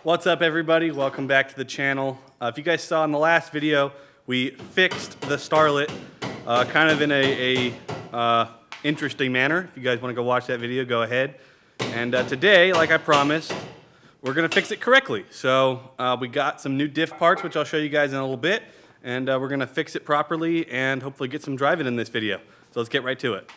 What's up, everybody? Welcome back to the channel. If you guys saw in the last video, we fixed the Starlet kind of in a interesting manner. If you guys want to go watch that video, go ahead. And today, like I promised, we're going to fix it correctly. So we got some new diff parts, which I'll show you guys in a little bit. And we're going to fix it properly and hopefully get some driving in this video. So let's get right to it.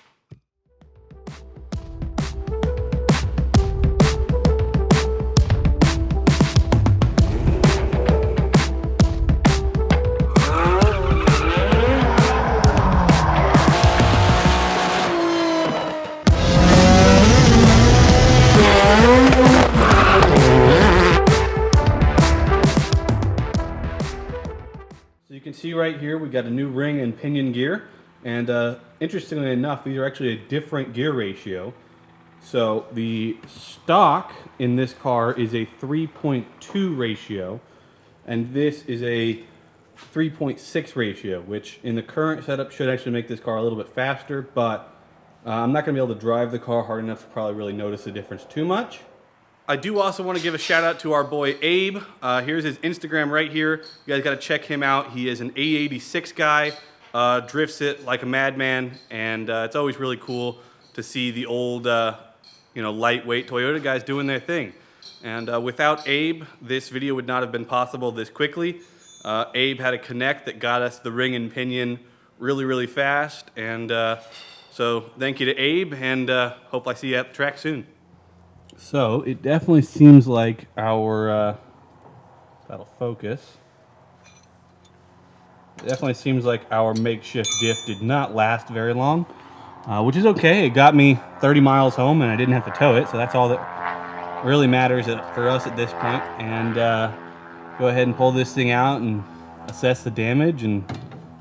You can see right here we got a new ring and pinion gear, and interestingly enough, these are actually a different gear ratio. So the stock in this car is a 3.2 ratio, and this is a 3.6 ratio, which in the current setup should actually make this car a little bit faster, but I'm not going to be able to drive the car hard enough to probably really notice the difference too much. I do also want to give a shout out to our boy Abe. Here's his Instagram right here. You guys got to check him out. He is an A86 guy, drifts it like a madman, and it's always really cool to see the old, lightweight Toyota guys doing their thing. And without Abe, this video would not have been possible this quickly. Abe had a connect that got us the ring and pinion really, really fast, and so thank you to Abe, and hope I see you at the track soon. So it definitely seems like our that'll focus. It definitely seems like our makeshift diff did not last very long, which is okay. It got me 30 miles home, and I didn't have to tow it, so that's all that really matters for us at this point. And go ahead and pull this thing out and assess the damage, and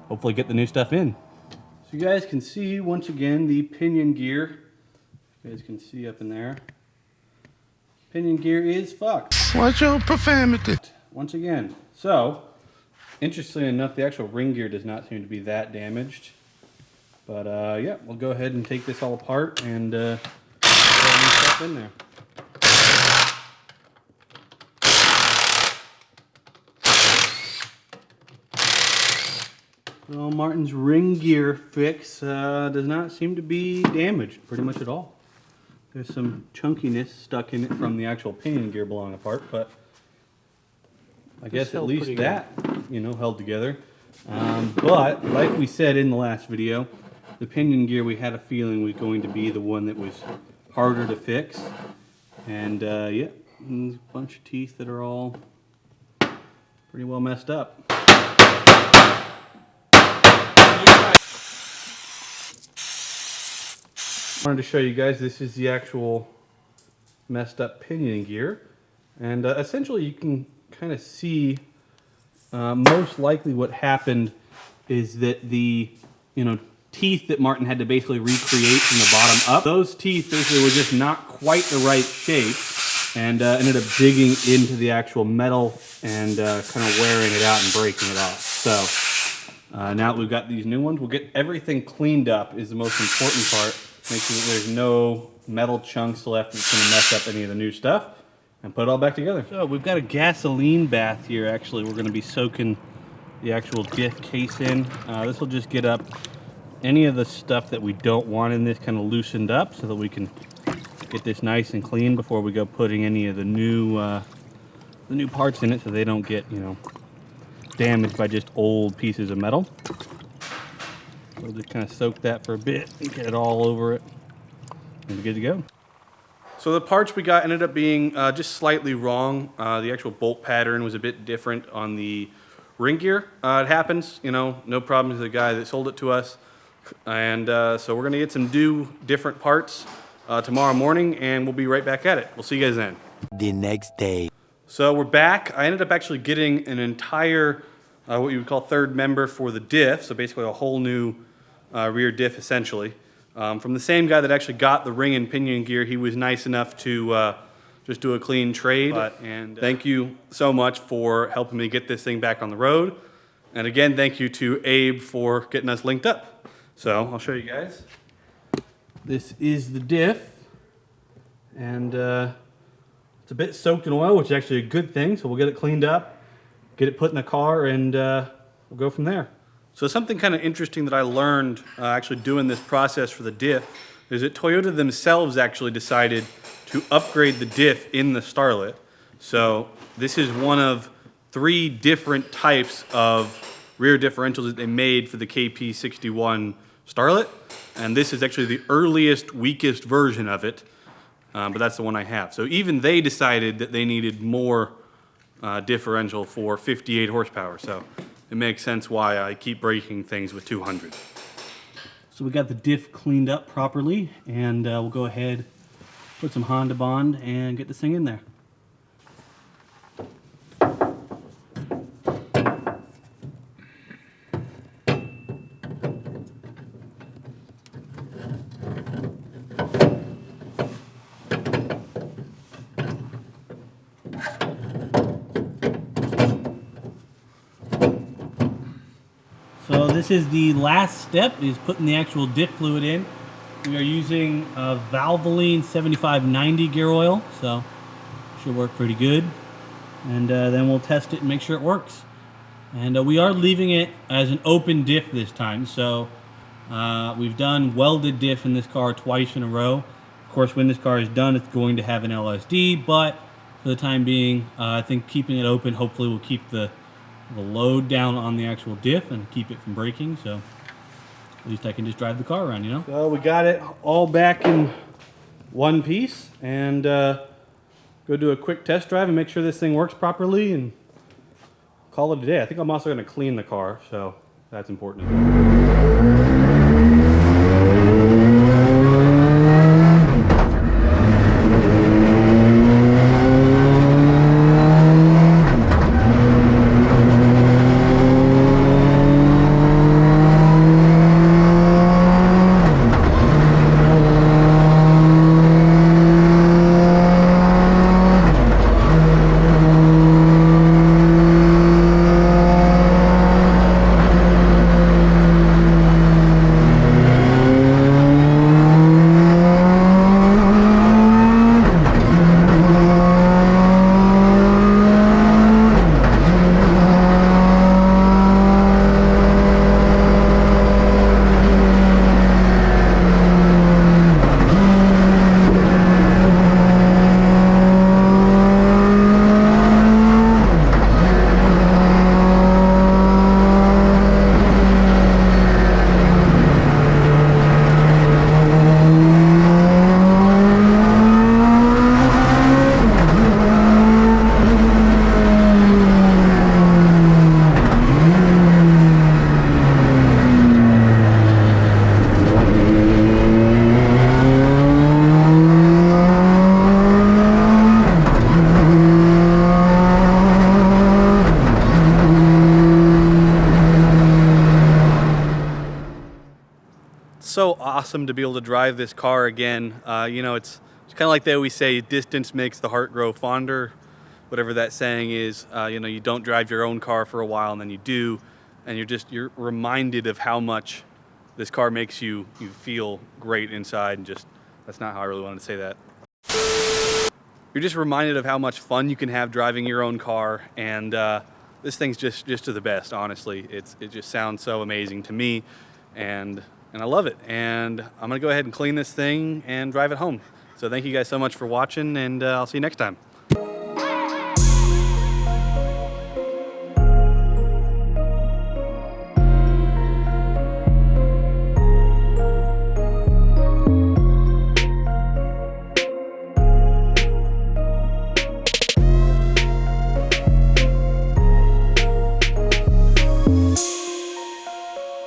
hopefully get the new stuff in. So you guys can see once again the pinion gear. You guys can see up in there. Pinion gear is fucked. Watch your profanity. Once again. So, interestingly enough, the actual ring gear does not seem to be that damaged. But yeah, we'll go ahead and take this all apart and put new stuff in there. Well, Martin's ring gear fix does not seem to be damaged pretty much at all. There's some chunkiness stuck in it from the actual pinion gear blowing apart, but I guess at least that, held together. But like we said in the last video, the pinion gear, we had a feeling was going to be the one that was harder to fix. And yeah, there's a bunch of teeth that are all pretty well messed up. I wanted to show you guys, this is the actual messed up pinion gear, and essentially you can kind of see most likely what happened is that the teeth that Martin had to basically recreate from the bottom up, those teeth basically were just not quite the right shape, and ended up digging into the actual metal and kind of wearing it out and breaking it off. So now that we've got these new ones, we'll get everything cleaned up is the most important part. Make sure that there's no metal chunks left that's going to mess up any of the new stuff, and put it all back together. So we've got a gasoline bath here. Actually, we're going to be soaking the actual diff case in. This will just get up any of the stuff that we don't want in this kind of loosened up, so that we can get this nice and clean before we go putting any of the new parts in it, so they don't get damaged by just old pieces of metal. We'll just kind of soak that for a bit and get it all over it, and we're good to go. So the parts we got ended up being just slightly wrong. The actual bolt pattern was a bit different on the ring gear. It happens, no problem to the guy that sold it to us. And so we're gonna get some different parts tomorrow morning, and we'll be right back at it. We'll see you guys then. The next day. So we're back. I ended up actually getting an entire, what you would call third member for the diff. So basically a whole new rear diff essentially. From the same guy that actually got the ring and pinion gear. He was nice enough to just do a clean trade. And thank you so much for helping me get this thing back on the road. And again, thank you to Abe for getting us linked up. So I'll show you guys. This is the diff. And It's a bit soaked in oil, which is actually a good thing. So we'll get it cleaned up, get it put in the car, and we'll go from there. So something kind of interesting that I learned actually doing this process for the diff is that Toyota themselves actually decided to upgrade the diff in the Starlet. So this is one of 3 different types of rear differentials that they made for the KP61 Starlet. And this is actually the earliest, weakest version of it, but that's the one I have. So even they decided that they needed more differential for 58 horsepower. So it makes sense why I keep breaking things with 200. So we got the diff cleaned up properly, and we'll go ahead, put some Honda Bond, and get this thing in there. So this is the last step, is putting the actual diff fluid in. We are using Valvoline 7590 gear oil, so should work pretty good. And then we'll test it and make sure it works. And we are leaving it as an open diff this time, so we've done welded diff in this car twice in a row. Of course, when this car is done, it's going to have an LSD, but for the time being, I think keeping it open hopefully will keep the load down on the actual diff and keep it from breaking, so at least I can just drive the car around, you know? So we got it all back in one piece, and go do a quick test drive and make sure this thing works properly and call it a day. I think I'm also going to clean the car, so that's important. So awesome to be able to drive this car again. You know, it's kind of like they always say, distance makes the heart grow fonder, whatever that saying is. You know, you don't drive your own car for a while and then you do, and you're reminded of how much this car makes you feel great inside, and just, that's not how I really wanted to say that. You're just reminded of how much fun you can have driving your own car, and this thing's just to the best, honestly. It just sounds so amazing to me, and I love it. And I'm gonna go ahead and clean this thing and drive it home. So thank you guys so much for watching, and I'll see you next time.